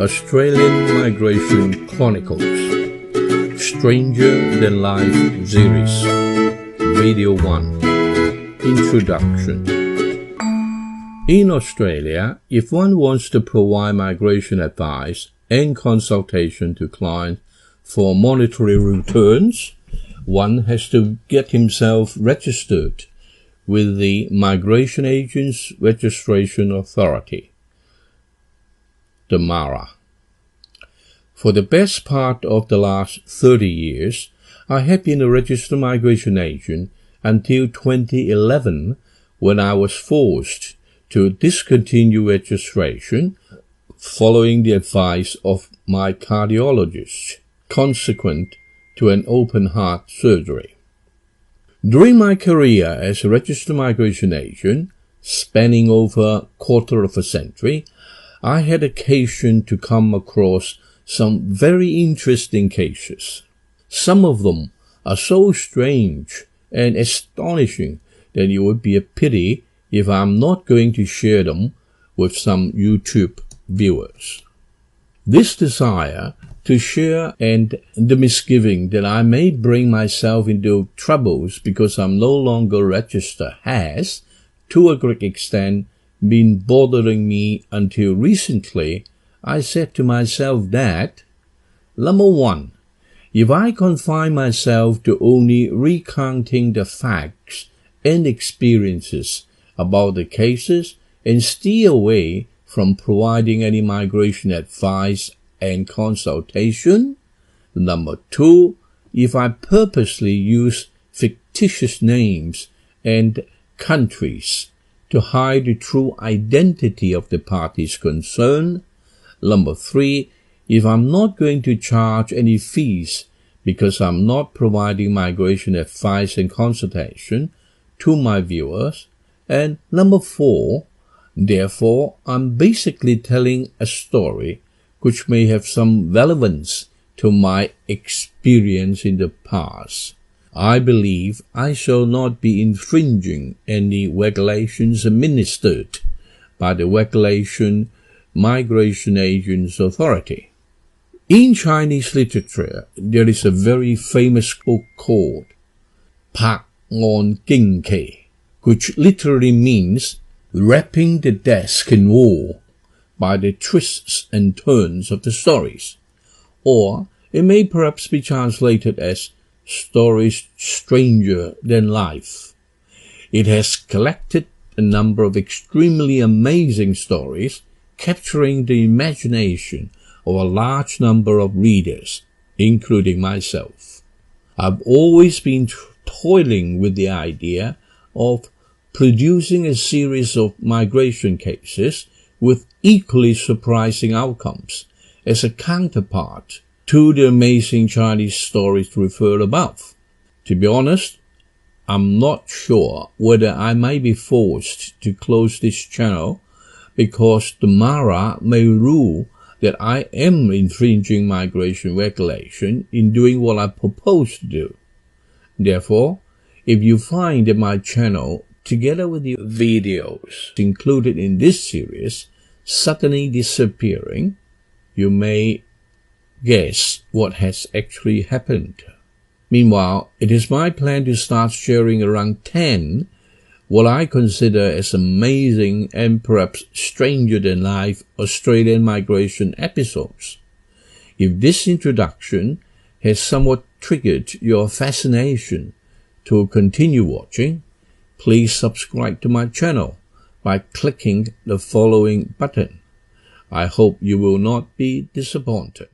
Australian Migration Chronicles Stranger Than Life Series Video 1 Introduction. In Australia, if one wants to provide migration advice and consultation to clients for monetary returns, one has to get himself registered with the Migration Agents Registration Authority, the MARA. For the best part of the last 30 years, I have been a registered migration agent until 2011, when I was forced to discontinue registration following the advice of my cardiologist, consequent to an open heart surgery. During my career as a registered migration agent, spanning over a quarter of a century, I had occasion to come across some very interesting cases. Some of them are so strange and astonishing that it would be a pity if I'm not going to share them with some YouTube viewers. This desire to share and the misgiving that I may bring myself into troubles because I'm no longer registered has, to a great extent, been bothering me until recently. I said to myself that, number one, if I confine myself to only recounting the facts and experiences about the cases and steer away from providing any migration advice and consultation. Number two, if I purposely use fictitious names and countries to hide the true identity of the parties concerned. Number three, if I'm not going to charge any fees because I'm not providing migration advice and consultation to my viewers. And number four, therefore, I'm basically telling a story which may have some relevance to my experience in the past. I believe I shall not be infringing any regulations administered by the Migration Agents Authority. In Chinese literature, there is a very famous book called Pak Ngon King Ke, which literally means wrapping the desk in wool by the twists and turns of the stories, or it may perhaps be translated as Stories Stranger Than Life. It has collected a number of extremely amazing stories capturing the imagination of a large number of readers, including myself. I've always been toiling with the idea of producing a series of migration cases with equally surprising outcomes as a counterpart to the amazing Chinese stories referred above. To be honest, I'm not sure whether I might be forced to close this channel because the MARA may rule that I am infringing migration regulation in doing what I propose to do. Therefore, if you find that my channel, together with the videos included in this series, suddenly disappearing, you may guess what has actually happened. Meanwhile, it is my plan to start sharing around 10 what I consider as amazing and perhaps stranger-than-life Australian migration episodes. If this introduction has somewhat triggered your fascination to continue watching, please subscribe to my channel by clicking the following button. I hope you will not be disappointed.